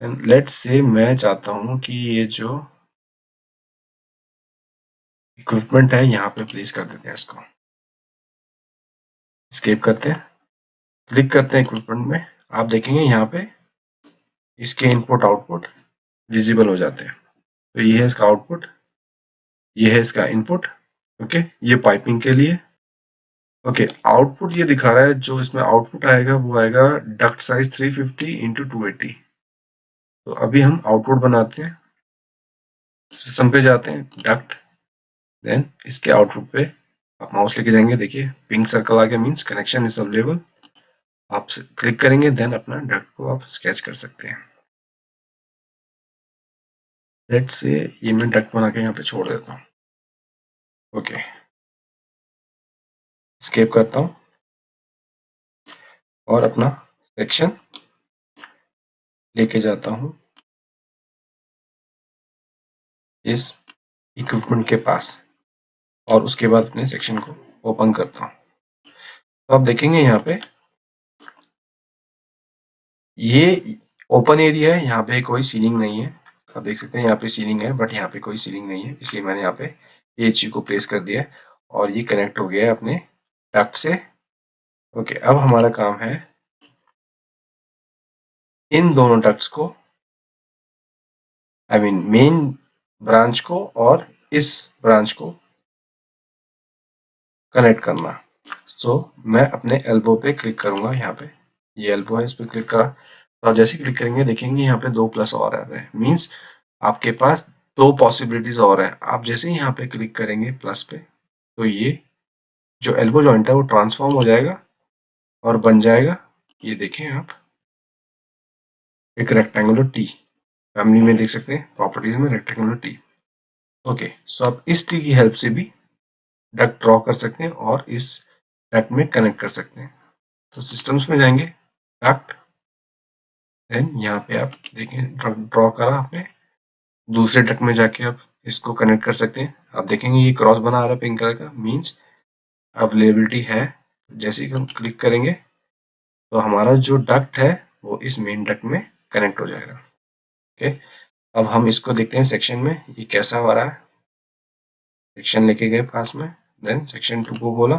एंड लेट्स से मैं चाहता हूँ कि ये जो इक्विपमेंट है यहाँ पे प्लेस कर देते हैं इसको। स्केप करते हैं, क्लिक करते हैं इक्विपमेंट में। आप देखेंगे यहाँ पे इसके इनपुट आउटपुट विजिबल हो जाते हैं। तो ये है इसका आउटपुट, ये है इसका इनपुट। ओके, ये पाइपिंग के लिए। ओके, आउटपुट ये दिखा रहा है, जो इसमें आउटपुट आएगा वो आएगा डक्ट साइज 350 इंटू 280। तो अभी हम आउटपुट बनाते हैं, सिस्टम पे जाते हैं डक्ट, देन इसके आउटपुट पे आप माउस लेके जाएंगे। देखिए पिंक सर्कल आ गया, मीन्स कनेक्शन इज अवेलेबल। आप क्लिक करेंगे, देन अपना डक्ट को आप स्केच कर सकते हैं। लेट्स से ये मैं डक्ट बना के यहाँ पे छोड़ देता हूँ। ओके, स्केप करता हूँ और अपना सेक्शन लेके जाता हूँ इस इक्विपमेंट के पास और उसके बाद अपने सेक्शन को ओपन करता हूँ। तो आप देखेंगे यहाँ पे ये ओपन एरिया है, यहाँ पे कोई सीलिंग नहीं है। आप देख सकते हैं यहाँ पे सीलिंग है, बट यहाँ पे कोई सीलिंग नहीं है, इसलिए मैंने यहाँ पे एच को प्लेस कर दिया है और ये कनेक्ट हो गया है अपने डक्ट से। ओके, अब हमारा काम है इन दोनों डक्ट्स को, आई मीन मेन ब्रांच को और इस ब्रांच को कनेक्ट करना। सो मैं अपने एल्बो पे क्लिक करूंगा, यहाँ पे ये एल्बो है, इस पे क्लिक करा। तो आप जैसे क्लिक करेंगे देखेंगे यहाँ पे 2 प्लस और आ रहे हैं, मीन्स आपके पास 2 पॉसिबिलिटीज और हैं। आप जैसे ही यहाँ पे क्लिक करेंगे प्लस पे, तो ये जो एल्बो जॉइंट है वो ट्रांसफॉर्म हो जाएगा और बन जाएगा, ये देखें आप, एक रेक्टेंगुलर टी। फैमिली में देख सकते हैं, प्रॉपर्टीज में रेक्टेंगुलर टी। ओके, सो आप इस टी की हेल्प से भी डक्ट ड्रॉ कर सकते हैं और इस डक्ट में कनेक्ट कर सकते हैं। तो सिस्टम्स में जाएंगे, डक्ट, देन यहाँ पे आप देखें ड्रॉ करा आपने, दूसरे डक्ट में जाके आप इसको कनेक्ट कर सकते हैं। आप देखेंगे ये क्रॉस बना आ रहा है पिंक कलर का, मीन्स अवेलेबिलिटी है। जैसे ही हम क्लिक करेंगे तो हमारा जो डक्ट है वो इस मेन डक्ट में कनेक्ट हो जाएगा। ओके, अब हम इसको देखते हैं सेक्शन में ये कैसा हो रहा है। सेक्शन लेके गए पास में, देन सेक्शन 2 को बोला।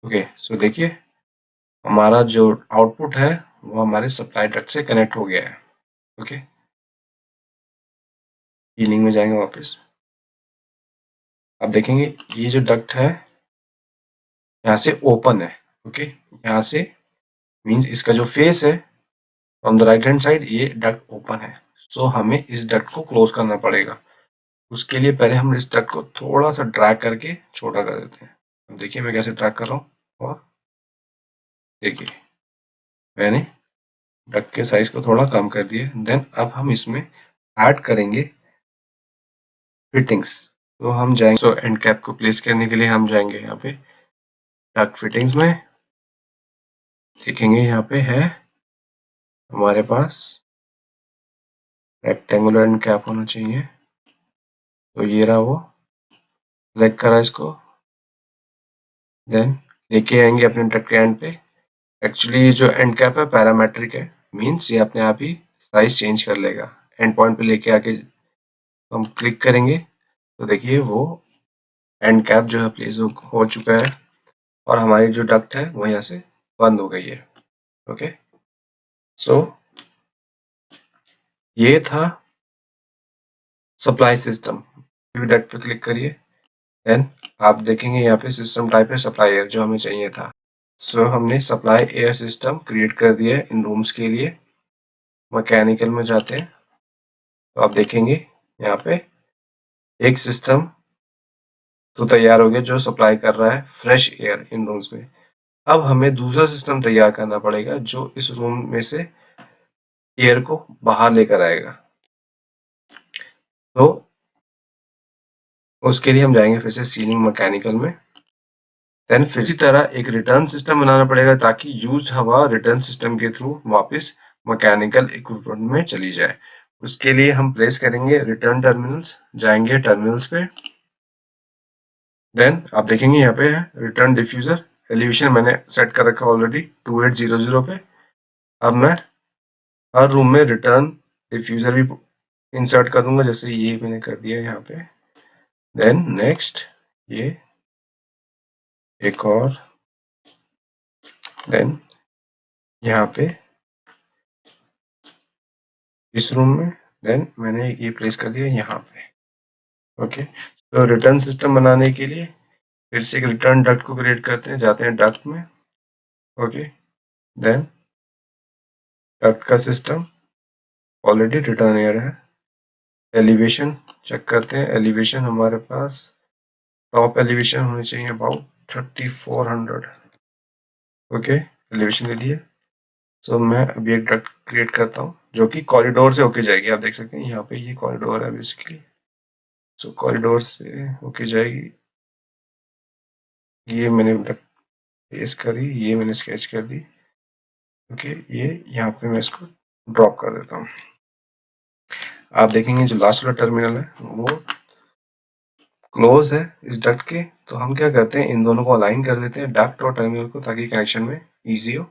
ओके, सो देखिए हमारा जो आउटपुट है वो हमारे सप्लाई डक्ट से कनेक्ट हो गया है। ओके, हीलिंग में जाएंगे वापस। अब देखेंगे ये जो डक्ट है यहाँ से ओपन है। ओके, यहाँ से मीन्स इसका जो फेस है from the right hand side, ये डक्ट ओपन है। सो हमें इस डक्ट को क्लोज करना पड़ेगा। उसके लिए पहले हम इस डक्ट को थोड़ा सा ड्रैग करके छोटा कर देते हैं। अब देखिए मैं कैसे ड्रैग कर रहा हूँ, और देखिए मैंने डक्ट के साइज को थोड़ा कम कर दिया। देन अब हम इसमें ऐड करेंगे फिटिंग्स। तो हम जाएंगे, सो एंड कैप को प्लेस करने के लिए हम जाएंगे यहाँ पे डक्ट फिटिंग्स में। देखेंगे यहाँ पे है हमारे पास रेक्टेंगुलर एंड कैप होना चाहिए, तो ये रहा वो, सिलेक्ट करा इसको, देन लेके आएंगे अपने डक्ट के एंड पे। एक्चुअली जो एंड कैप है पैरामेट्रिक है, मीन्स ये अपने आप ही साइज चेंज कर लेगा। एंड पॉइंट पे लेके आके हम क्लिक करेंगे तो देखिए वो एंड कैप जो है प्लेस हो चुका है और हमारी जो डक्ट है वो यहाँ से बंद हो गई है। ओके, सो ये था सप्लाई सिस्टम। डक्ट पे क्लिक करिए, देन आप देखेंगे यहाँ पे सिस्टम टाइप है सप्लाई एयर, जो हमें चाहिए था। सो हमने सप्लाई एयर सिस्टम क्रिएट कर दिया है इन रूम्स के लिए। मैकेनिकल में जाते हैं तो आप देखेंगे यहाँ पे एक सिस्टम तो तैयार हो गया जो सप्लाई कर रहा है फ्रेश एयर इन रूम्स में। अब हमें दूसरा सिस्टम तैयार करना पड़ेगा जो इस रूम में से एयर को बाहर लेकर आएगा। तो उसके लिए हम जाएंगे फिर से सीलिंग मैकेनिकल में, देन फिर इसी तरह एक रिटर्न सिस्टम बनाना पड़ेगा ताकि यूज्ड हवा रिटर्न सिस्टम के थ्रू वापस मैकेनिकल इक्विपमेंट में चली जाए। उसके लिए हम प्लेस करेंगे रिटर्न टर्मिनल्स, जाएंगे टर्मिनल्स पे, देन आप देखेंगे यहाँ पे है रिटर्न डिफ्यूजर। एलिवेशन मैंने सेट कर रखा है ऑलरेडी 2800 पे। अब मैं हर रूम में रिटर्न डिफ्यूजर भी इंसर्ट कर दूंगा, जैसे ये मैंने कर दिया यहाँ पे। देन नेक्स्ट ये एक और, देन यहाँ पे इस रूम में, देन मैंने ये प्लेस कर दिया यहाँ पे। ओके, तो रिटर्न सिस्टम बनाने के लिए फिर से एक रिटर्न डक्ट को क्रिएट करते हैं, जाते हैं डक्ट में। ओके, देन डक्ट का सिस्टम ऑलरेडी रिटर्न एयर है। एलिवेशन चेक करते हैं, एलिवेशन हमारे पास टॉप एलिवेशन होनी चाहिए अबाउट 3400। ओके, एलिवेशन ले लिए। सो मैं अभी एक डक्ट क्रिएट करता हूँ जो कि कॉरिडोर से होके जाएगी। आप देख सकते हैं यहाँ पे ये कॉरिडोर है बेसिकली। सो कॉरिडोर से होके जाएगी। ये मैंने डक्ट पेस्ट करी, ये मैंने स्केच कर दी। ओके, ये यहाँ पे मैं इसको ड्रॉप कर देता हूँ। आप देखेंगे जो लास्ट वाला टर्मिनल है वो क्लोज है इस डक्ट के, तो हम क्या करते हैं इन दोनों को अलाइन कर देते हैं डक्ट और टर्मिनल को, ताकि कनेक्शन में इजी हो।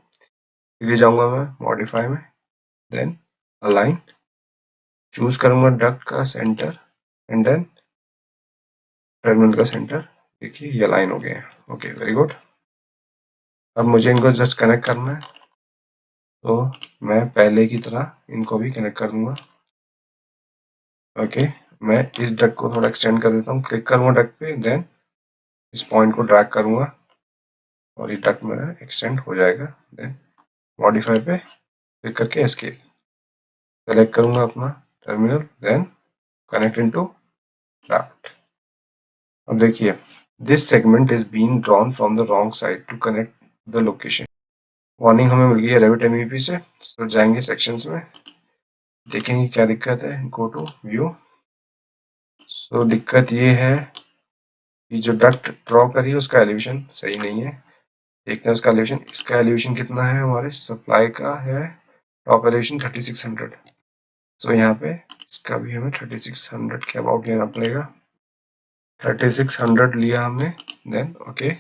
फिर जाऊंगा मैं मॉडिफाई में, देन अलाइन, चूज करूंगा डक्ट का सेंटर एंड देन टर्मिनल का सेंटर। देखिए ये लाइन हो गए हैं। Okay, very good. अब मुझे इनको जस्ट कनेक्ट करना है, तो मैं पहले की तरह इनको भी कनेक्ट कर दूंगा। ओके, मैं इस डक को थोड़ा एक्सटेंड कर देता हूँ, क्लिक करूंगा डक पे, देन इस पॉइंट को ड्रैग करूंगा और ये डक मेरा एक्सटेंड हो जाएगा। देन मॉडिफाई पे क्लिक करके एस्केप सेलेक्ट करूंगा अपना terminal, then connect into duct. अब देखिए, this segment is being drawn from the wrong side to connect the location. Warning हमें मिल गई है रेविट एमवीपी से। तो जाएंगे सेक्शंस में, देखेंगे क्या दिक्कत है। गो टू व्यू। सो दिक्कत ये है कि जो डक्ट ड्रॉ करी है उसका एलिवेशन सही नहीं है। देखते हैं उसका एलिवेशन। इसका एलिवेशन कितना है, हमारे सप्लाई का है टॉप एलिवेशन 3600। सो यहाँ पे इसका भी हमें 3600 के अबाउट लेना पड़ेगा। 3600 लिया हमने, देन ओके।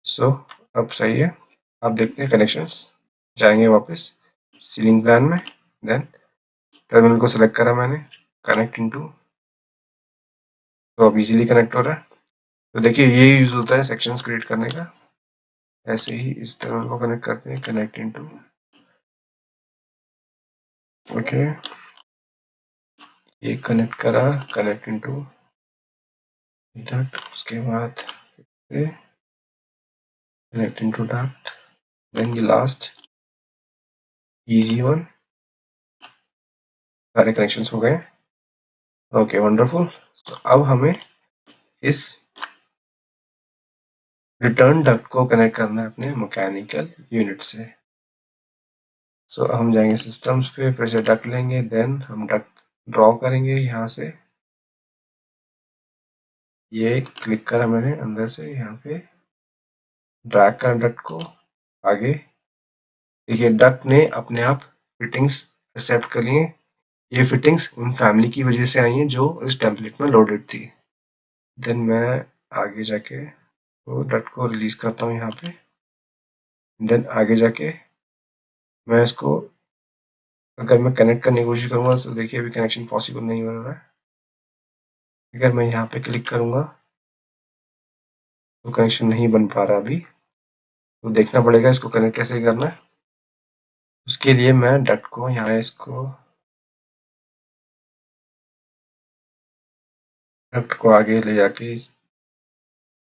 सो अब सही है। अब देखते हैं कनेक्शंस। जाएंगे वापस सीलिंग प्लान में, देन टर्मिनल को सिलेक्ट करा मैंने, कनेक्ट इनटू। तो अब इजीली कनेक्ट हो रहा है। तो देखिए ये यूज होता है सेक्शंस क्रिएट करने का। ऐसे ही इस टर्मिनल को कनेक्ट करते हैं, कनेक्ट इनटू। ओके, ये कनेक्ट करा, कनेक्ट इनटू डक्ट। उसके बाद कनेक्ट इनटू डक्ट, देन ये लास्ट इजी वन। सारे कनेक्शंस हो गए। Okay, wonderful. तो अब हमें इस रिटर्न डक्ट को कनेक्ट करना है अपने मैकेनिकल यूनिट से। सो हम जाएंगे सिस्टम्स पे, फिर से डक्ट लेंगे, देन हम डक्ट ड्रॉ करेंगे यहाँ से। ये क्लिक करा मैंने अंदर से, यहाँ पे ड्रैग कर डक्ट को आगे। देखिए डक्ट ने अपने आप फिटिंग्स एक्सेप्ट कर लिए। ये फिटिंग्स उन फैमिली की वजह से आई हैं जो इस टेम्पलेट में लोडेड थी। देन मैं आगे जाके तो डक्ट को रिलीज करता हूँ यहाँ पे। देन आगे जाके मैं इसको अगर मैं कनेक्ट करने की कोशिश करूंगा तो देखिए अभी कनेक्शन पॉसिबल नहीं हो रहा है। अगर मैं यहाँ पे क्लिक करूंगा तो कनेक्शन नहीं बन पा रहा अभी। तो देखना पड़ेगा इसको कनेक्ट कैसे करना है। उसके लिए मैं डक्ट को यहाँ इसको डक्ट को आगे ले जाके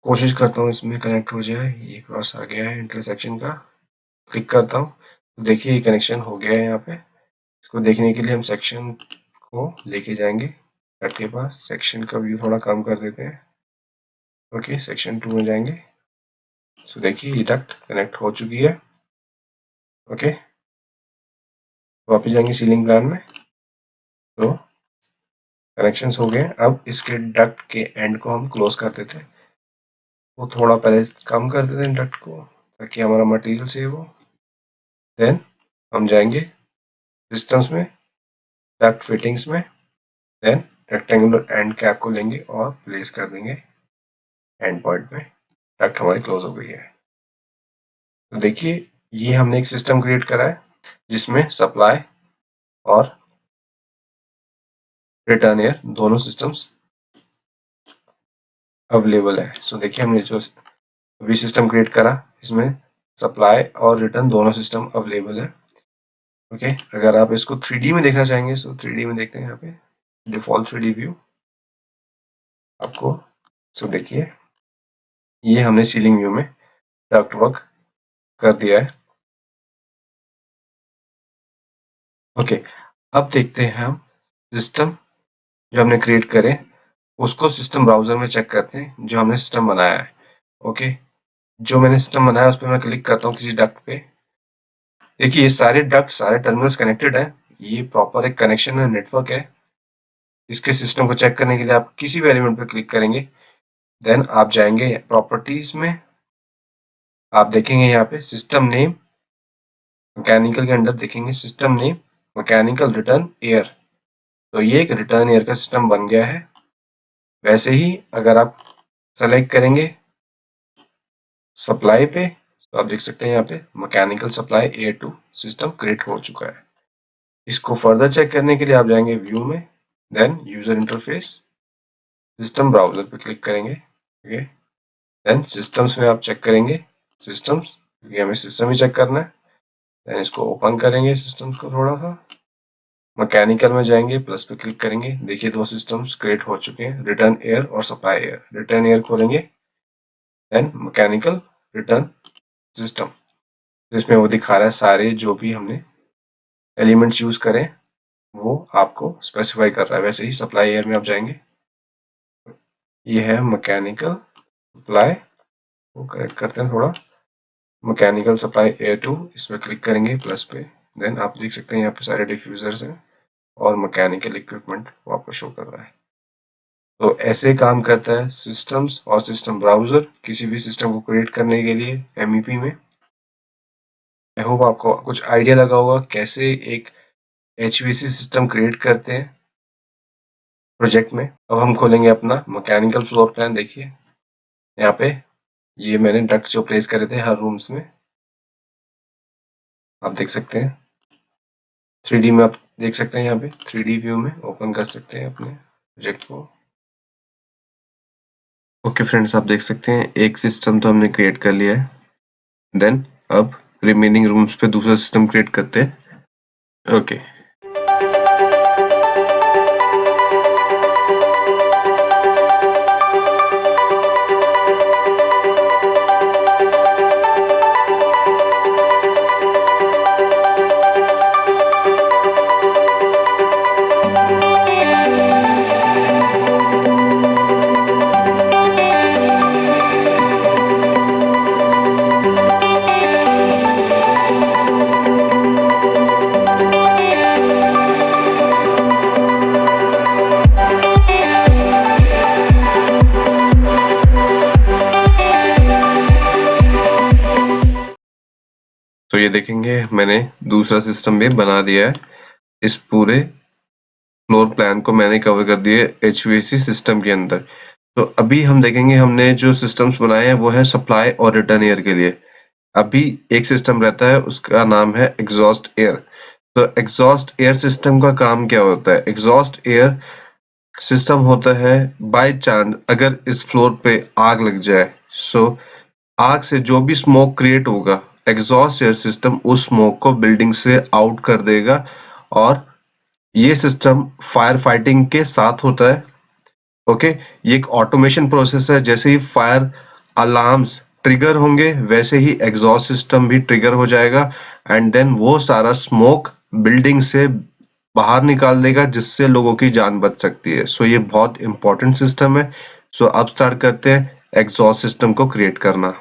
कोशिश करता हूँ इसमें कनेक्ट हो जाए। ये क्रॉस आ गया है इंटरसेक्शन का, क्लिक करता हूँ तो देखिए ये कनेक्शन हो गया है। यहाँ पे इसको देखने के लिए हम सेक्शन को लेके जाएंगे डक्ट के पास। सेक्शन का व्यू थोड़ा कम कर देते हैं। ओके, सेक्शन 2 में जाएंगे। सो देखिए ये डक्ट कनेक्ट हो चुकी है। ओके, वापस जाएंगे सीलिंग प्लान में, तो कनेक्शंस हो गए। अब इसके डक्ट के एंड को हम क्लोज कर देते हैं। वो थोड़ा पहले कम कर देते हैं डक्ट को ताकि हमारा मटेरियल सेव हो। देन हम जाएंगे सिस्टम्स में, डक्ट फिटिंग्स में, देन रेक्टेंगुलर एंड कैप को लेंगे और प्लेस कर देंगे एंड पॉइंट में। डक्ट हमारी क्लोज हो गई है। तो देखिए ये हमने एक सिस्टम क्रिएट करा है जिसमें सप्लाई और रिटर्न एयर दोनों सिस्टम्स अवेलेबल है। सो देखिए हमने जो अभी सिस्टम क्रिएट करा इसमें सप्लाई और रिटर्न दोनों सिस्टम अवेलेबल है। ओके, अगर आप इसको 3D में देखना चाहेंगे तो 3D में देखते हैं यहाँ पे डिफॉल्ट 3D व्यू आपको। सो देखिए ये हमने सीलिंग व्यू में डक्ट वर्क कर दिया है। ओके, अब देखते हैं हम सिस्टम जो हमने क्रिएट करे उसको सिस्टम ब्राउजर में चेक करते हैं जो हमने सिस्टम बनाया है। ओके, जो मैंने सिस्टम बनाया उस पर मैं क्लिक करता हूँ किसी डक्ट पे। देखिए ये सारे डक्ट सारे टर्मिनल्स कनेक्टेड है। ये प्रॉपर एक कनेक्शन है, नेटवर्क है। इसके सिस्टम को चेक करने के लिए आप किसी भी एलिमेंट पर क्लिक करेंगे, देन आप जाएंगे प्रॉपर्टीज में, आप देखेंगे यहाँ पे सिस्टम नेम, मैकेनिकल के अंदर देखेंगे system name mechanical return air. तो ये एक रिटर्न एयर का सिस्टम बन गया है। वैसे ही अगर आप सेलेक्ट करेंगे सप्लाई पे तो आप देख सकते हैं यहाँ पे mechanical supply air two system create हो चुका है। इसको फर्दर चेक करने के लिए आप जाएंगे व्यू में, then user interface, system browser पे क्लिक करेंगे। ओके, देन सिस्टम्स में आप चेक करेंगे सिस्टम्स, क्योंकि हमें सिस्टम ही चेक करना है। देन इसको ओपन करेंगे सिस्टम को थोड़ा सा, मैकेनिकल में जाएंगे, प्लस पे क्लिक करेंगे। देखिए 2 सिस्टम्स क्रिएट हो चुके हैं, रिटर्न एयर और सप्लाई एयर। रिटर्न एयर खोलेंगे, देन मैकेनिकल रिटर्न सिस्टम, जिसमें वो दिखा रहा है सारे जो भी हमने एलिमेंट्स यूज करें वो आपको स्पेसिफाई कर रहा है। वैसे ही सप्लाई एयर में आप जाएंगे, ये है मैकेनिकल सप्लाई, वो करेक्ट करते हैं थोड़ा, मैकेनिकल सप्लाई एयर टू, इसमें क्लिक करेंगे प्लस पे। देन आप देख सकते हैं यहाँ पे सारे डिफ्यूजर्स हैं और मैकेनिकल इक्विपमेंट वो आपको शो कर रहा है। तो ऐसे काम करता है सिस्टम्स और सिस्टम ब्राउजर किसी भी सिस्टम को क्रिएट करने के लिए एमईपी में। आई होप आपको कुछ आइडिया लगा होगा कैसे एक एचवीएसी सिस्टम क्रिएट करते हैं प्रोजेक्ट में। अब हम खोलेंगे अपना मैकेनिकल फ्लोर प्लान। देखिए यहाँ पे ये मैंने डक्ट जो प्लेस करे थे हर रूम्स में, आप देख सकते हैं 3D में, आप देख सकते हैं यहाँ पे 3D व्यू में ओपन कर सकते हैं अपने प्रोजेक्ट को। ओके फ्रेंड्स, आप देख सकते हैं एक सिस्टम तो हमने क्रिएट कर लिया है। देन अब रिमेनिंग रूम्स पे दूसरा सिस्टम क्रिएट करते हैं। ओके तो ये देखेंगे मैंने दूसरा सिस्टम भी बना दिया है। इस पूरे फ्लोर प्लान को मैंने कवर कर दिया एचवीएसी सिस्टम के अंदर। तो अभी हम देखेंगे हमने जो सिस्टम्स बनाए हैं वो है सप्लाई और रिटर्न एयर के लिए। अभी एक सिस्टम रहता है उसका नाम है एग्जॉस्ट एयर। तो एग्जॉस्ट एयर सिस्टम का काम क्या होता है? एग्जॉस्ट एयर सिस्टम होता है बाय चांस अगर इस फ्लोर पे आग लग जाए, सो आग से जो भी स्मोक क्रिएट होगा एग्जॉस्ट एयर सिस्टम उस स्मोक को बिल्डिंग से आउट कर देगा। और ये सिस्टम फायर फाइटिंग के साथ होता है। ओके, ये एक ऑटोमेशन प्रोसेस है। जैसे ही फायर अलार्म्स ट्रिगर होंगे वैसे ही एग्जॉस्ट सिस्टम भी ट्रिगर हो जाएगा एंड देन वो सारा स्मोक बिल्डिंग से बाहर निकाल देगा जिससे लोगों की जान बच सकती है। सो ये बहुत इंपॉर्टेंट सिस्टम है। सो अब स्टार्ट करते हैं एग्जॉस्ट सिस्टम को क्रिएट करना।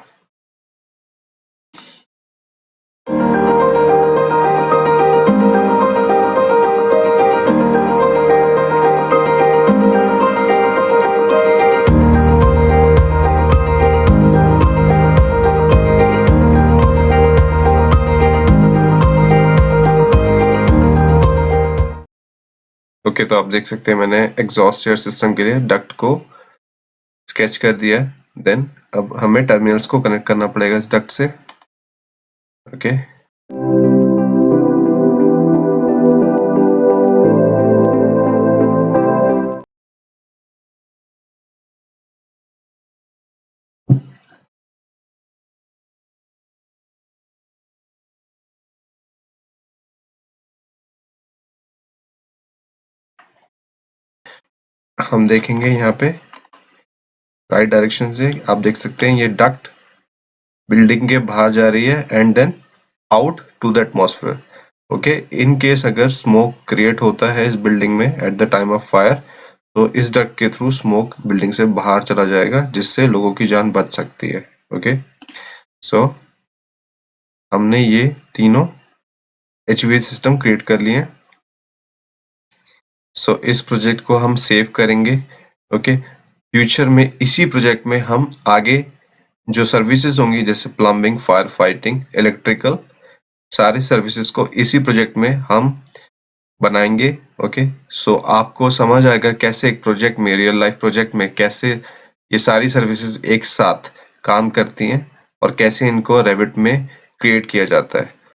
ओके, तो आप देख सकते हैं मैंने एग्जॉस्ट एयर सिस्टम के लिए डक्ट को स्केच कर दिया है। देन अब हमें टर्मिनल्स को कनेक्ट करना पड़ेगा इस डक्ट से। ओके हम देखेंगे यहाँ पे राइट डायरेक्शन से आप देख सकते हैं ये डक्ट बिल्डिंग के बाहर जा रही है and then out to the atmosphere. Okay, in case अगर स्मोक क्रिएट होता है इस बिल्डिंग में at the time of fire, तो इस डक्ट के थ्रू स्मोक बिल्डिंग से बाहर चला जाएगा जिससे लोगों की जान बच सकती है। ओके, सो हमने ये तीनों एचवीएसी सिस्टम क्रिएट कर लिए। सो इस प्रोजेक्ट को हम सेव करेंगे। ओके, फ्यूचर में इसी प्रोजेक्ट में हम आगे जो सर्विसेज होंगी जैसे प्लम्बिंग, फायर फाइटिंग, इलेक्ट्रिकल, सारी सर्विसेज को इसी प्रोजेक्ट में हम बनाएंगे। ओके, सो आपको समझ आएगा कैसे एक प्रोजेक्ट में, रियल लाइफ प्रोजेक्ट में कैसे ये सारी सर्विसेज एक साथ काम करती हैं और कैसे इनको रेविट में क्रिएट किया जाता है।